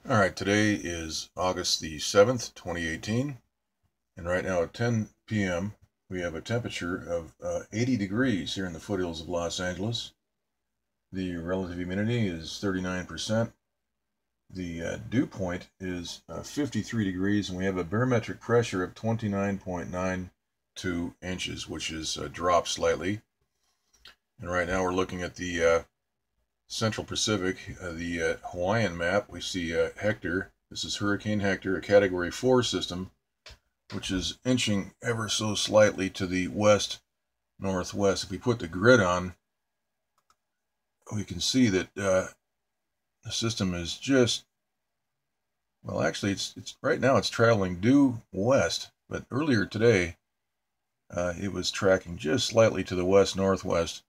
All right, today is August the 7th, 2018, and right now at 10 p.m. we have a temperature of 80 degrees here in the foothills of Los Angeles. The relative humidity is 39%. The dew point is 53 degrees, and we have a barometric pressure of 29.92 inches, which is dropped slightly. And right now we're looking at the Central Pacific, the Hawaiian map. We see Hector. This is Hurricane Hector, a Category 4 system, which is inching ever so slightly to the west-northwest. If we put the grid on, we can see that the system is just, well, actually, it's right now it's traveling due west, but earlier today it was tracking just slightly to the west-northwest.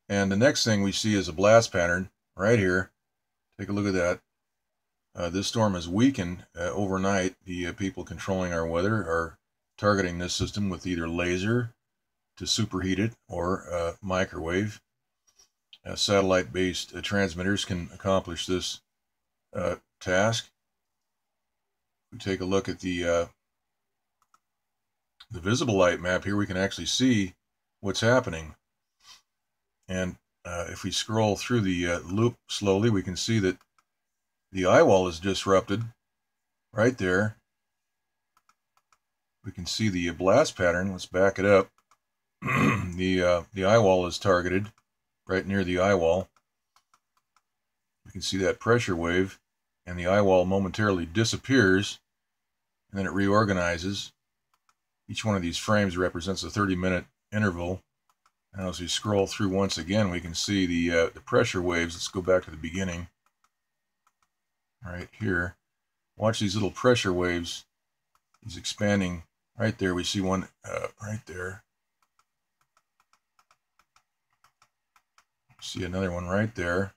And the next thing we see is a blast pattern right here. Take a look at that. This storm has weakened overnight. The people controlling our weather are targeting this system with either laser to superheated or microwave. Satellite-based transmitters can accomplish this task. We take a look at the visible light map here. We can actually see what's happening. And if we scroll through the loop slowly, we can see that the eye wall is disrupted right there. We can see the blast pattern. Let's back it up. The eye wall is targeted right near the eye wall. We can see that pressure wave, and the eye wall momentarily disappears, and then it reorganizes. Each one of these frames represents a 30-minute interval. Now as we scroll through once again, we can see the pressure waves. Let's go back to the beginning. Right here. Watch these little pressure waves. He's expanding right there. We see one right there. See another one right there.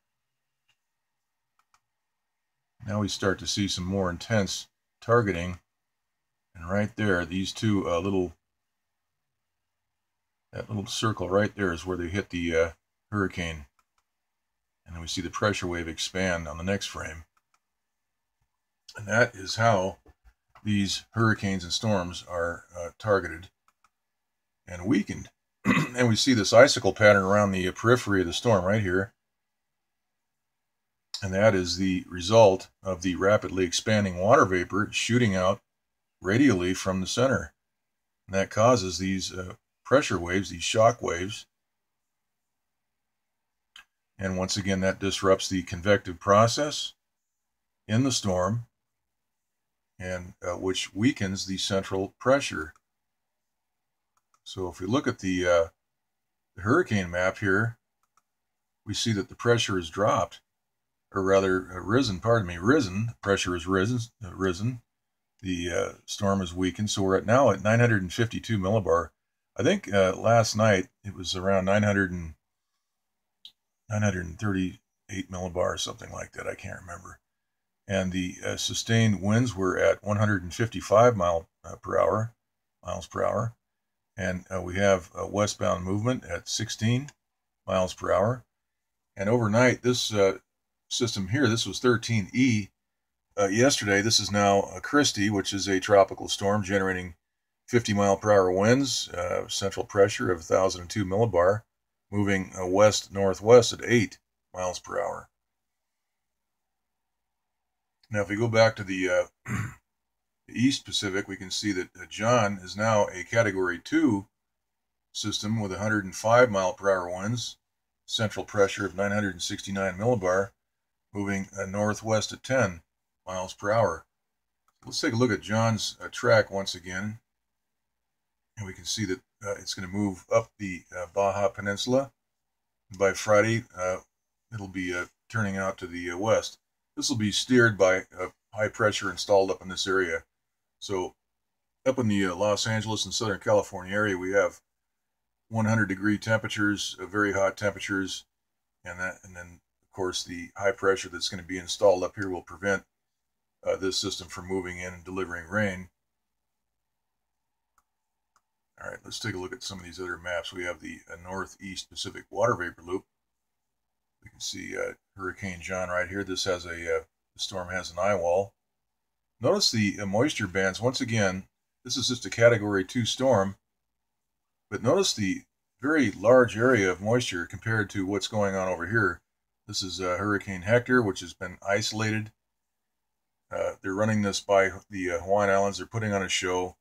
Now we start to see some more intense targeting. And right there, these two that little circle right there is where they hit the hurricane. And then we see the pressure wave expand on the next frame. And that is how these hurricanes and storms are targeted and weakened. And we see this icicle pattern around the periphery of the storm right here. And that is the result of the rapidly expanding water vapor shooting out radially from the center. And that causes these pressure waves, these shock waves. And once again, that disrupts the convective process in the storm, and which weakens the central pressure. So if we look at the hurricane map here, we see that the pressure is dropped, or rather risen, risen. Pressure is risen. The storm is weakened. So we're now at 952 millibar. I think last night it was around 938 millibar or something like that. I can't remember. And the sustained winds were at 155 miles per hour. And we have westbound movement at 16 miles per hour. And overnight, this system here, this was 13E. Yesterday, this is now Christy, which is a tropical storm generating 50 mile per hour winds, central pressure of 1,002 millibar, moving west-northwest at 8 miles per hour. Now, if we go back to the East Pacific, we can see that John is now a Category 2 system with 105 mile per hour winds, central pressure of 969 millibar, moving northwest at 10 miles per hour. Let's take a look at John's track once again. And we can see that it's going to move up the Baja Peninsula. By Friday, it'll be turning out to the west. This will be steered by high pressure installed up in this area. So up in the Los Angeles and Southern California area, we have 100-degree temperatures, very hot temperatures, and then of course the high pressure that's going to be installed up here will prevent this system from moving in and delivering rain. All right, let's take a look at some of these other maps. We have the Northeast Pacific Water Vapor Loop. We can see Hurricane John right here. This has a the storm has an eye wall. Notice the moisture bands. Once again, this is just a Category 2 storm, but notice the very large area of moisture compared to what's going on over here. This is Hurricane Hector, which has been isolated. They're running this by the Hawaiian Islands. They're putting on a show,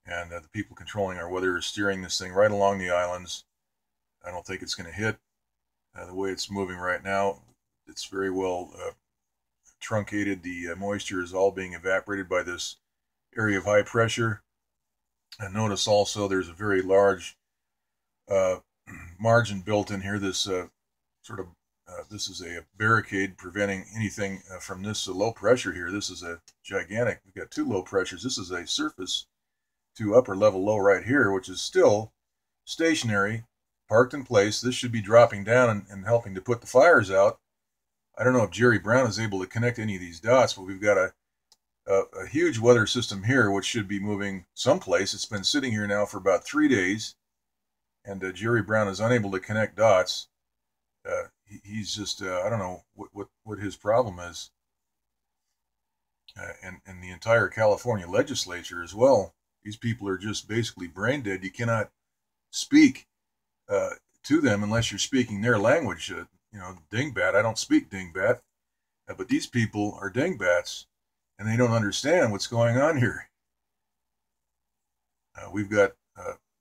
and the people controlling our weather are steering this thing right along the islands. I don't think it's going to hit the way it's moving right now. It's very well truncated. The moisture is all being evaporated by this area of high pressure. And notice also there's a very large margin built in here. This this is a barricade preventing anything from this low pressure here. This is a gigantic, we've got two low pressures. This is a surface to upper level low right here, which is still stationary, parked in place. This should be dropping down and helping to put the fires out. I don't know if Jerry Brown is able to connect any of these dots, but we've got a huge weather system here, which should be moving someplace. It's been sitting here now for about 3 days, and Jerry Brown is unable to connect dots. He's just, I don't know what his problem is. And the entire California legislature as well. These people are just basically brain dead. You cannot speak to them unless you're speaking their language. You know, dingbat. I don't speak dingbat, but these people are dingbats, and they don't understand what's going on here. We've got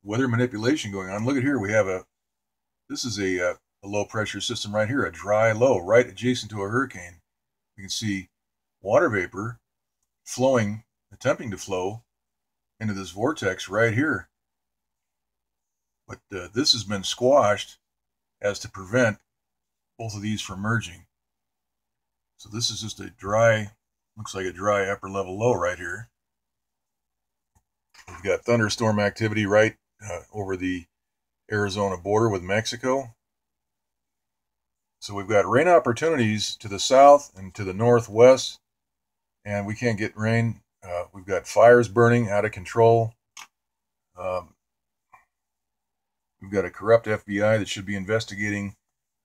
weather manipulation going on. Look at here. We have this is a low pressure system right here, a dry low right adjacent to a hurricane. You can see water vapor flowing, attempting to flow into this vortex right here. But this has been squashed as to prevent both of these from merging. So this is just a dry, looks like a dry upper level low right here. We've got thunderstorm activity right over the Arizona border with Mexico. So we've got rain opportunities to the south and to the northwest, and we can't get rain. We've got fires burning out of control. We've got a corrupt FBI that should be investigating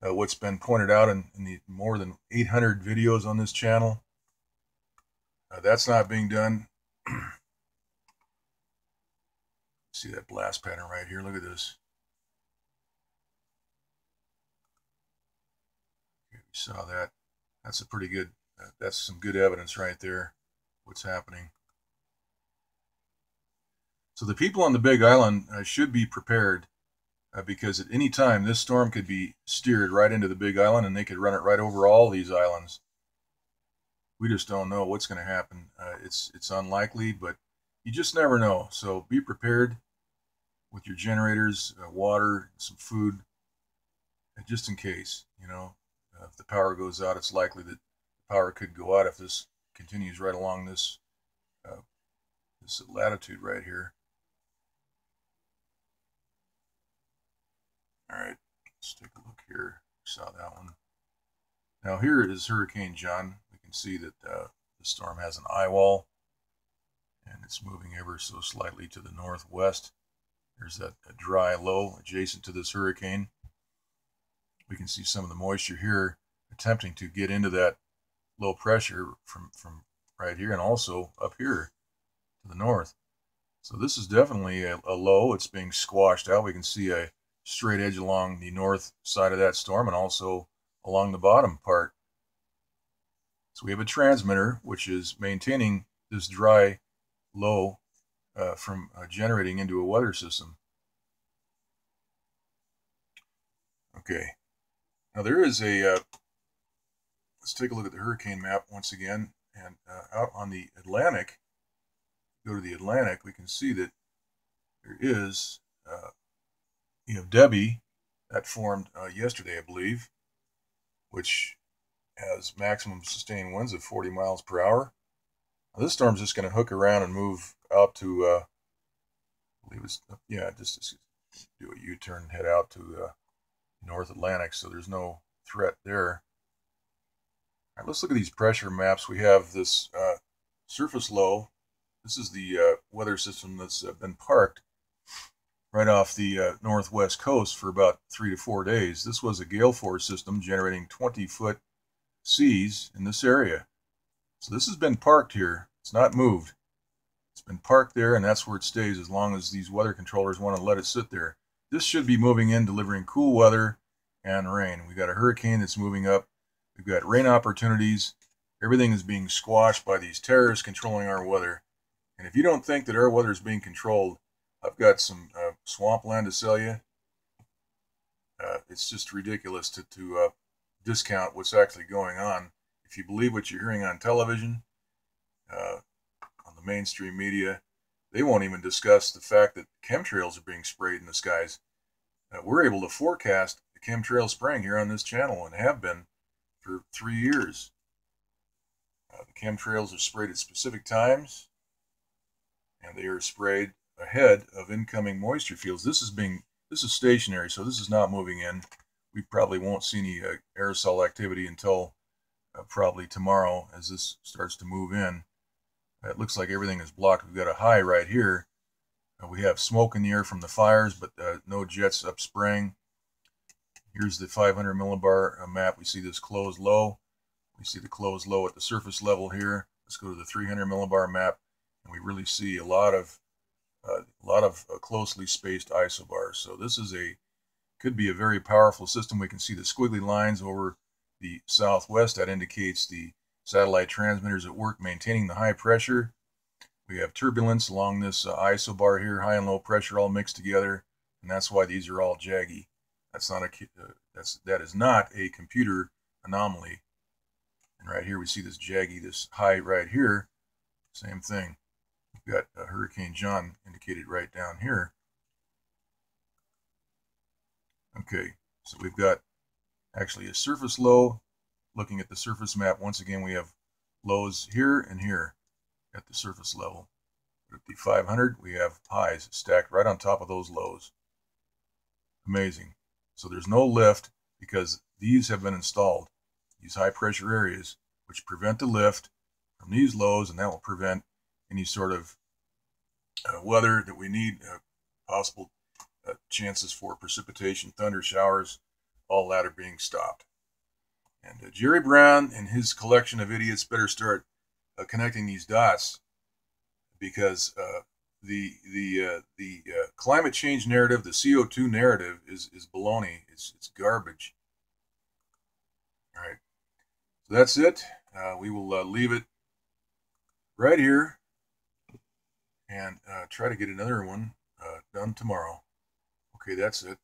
what's been pointed out in the more than 800 videos on this channel. That's not being done. See that blast pattern right here? Look at this. Okay, we saw that. That's a pretty good, that's some good evidence right there, what's happening. So the people on the Big Island should be prepared because at any time this storm could be steered right into the Big Island, and they could run it right over all these islands. We just don't know what's going to happen. It's unlikely, but you just never know. So be prepared with your generators, water, some food, just in case. You know, if the power goes out, it's likely that the power could go out if this continues right along this this latitude right here. All right, let's take a look here. Saw that one. Now here is Hurricane John. We can see that the storm has an eye wall, and it's moving ever so slightly to the northwest. There's that dry low adjacent to this hurricane. We can see some of the moisture here attempting to get into that low pressure from right here and also up here to the north. So this is definitely a low. It's being squashed out. We can see a straight edge along the north side of that storm and also along the bottom part. So we have a transmitter which is maintaining this dry low from generating into a weather system. Okay, now there is a, let's take a look at the hurricane map once again, and out on the Atlantic, go to the Atlantic, we can see that there is, you know, Debbie, that formed yesterday, I believe, which has maximum sustained winds of 40 miles per hour. Now, this storm's just going to hook around and move out to, I believe it's, yeah, just do a U-turn and head out to North Atlantic, so there's no threat there. All right, let's look at these pressure maps. We have this surface low. This is the weather system that's been parked right off the northwest coast for about 3 to 4 days. This was a gale force system generating 20-foot seas in this area. So this has been parked here. It's not moved. It's been parked there, and that's where it stays as long as these weather controllers want to let it sit there. This should be moving in, delivering cool weather and rain. We've got a hurricane that's moving up. We've got rain opportunities. Everything is being squashed by these terrorists controlling our weather. And if you don't think that our weather is being controlled, I've got some swampland to sell you. It's just ridiculous to discount what's actually going on. If you believe what you're hearing on television, on the mainstream media, they won't even discuss the fact that chemtrails are being sprayed in the skies. We're able to forecast the chemtrail spraying here on this channel and have been for 3 years. The chemtrails are sprayed at specific times, and they are sprayed ahead of incoming moisture fields. This is stationary, so this is not moving in. We probably won't see any aerosol activity until probably tomorrow as this starts to move in. It looks like everything is blocked. We've got a high right here. We have smoke in the air from the fires, but no jets upspraying. Here's the 500 millibar map. We see this closed low. We see the closed low at the surface level here. Let's go to the 300 millibar map, and we really see a lot of closely spaced isobars. So this is could be a very powerful system. We can see the squiggly lines over the southwest. That indicates the satellite transmitters at work maintaining the high pressure. We have turbulence along this isobar here, high and low pressure all mixed together, and that's why these are all jaggy. That is not a computer anomaly. And right here we see this jaggy, this high right here, same thing. We've got Hurricane John indicated right down here. Okay, so we've got actually a surface low. Looking at the surface map, once again we have lows here and here at the surface level. At the 500, we have highs stacked right on top of those lows. Amazing. So there's no lift because these have been installed, these high pressure areas, which prevent the lift from these lows, and that will prevent any sort of weather that we need, possible chances for precipitation, thunder showers, all that are being stopped. And Jerry Brown and his collection of idiots better start connecting these dots, because the climate change narrative, the CO2 narrative, is baloney. It's garbage. All right, so that's it. We will leave it right here and try to get another one done tomorrow. Okay, that's it.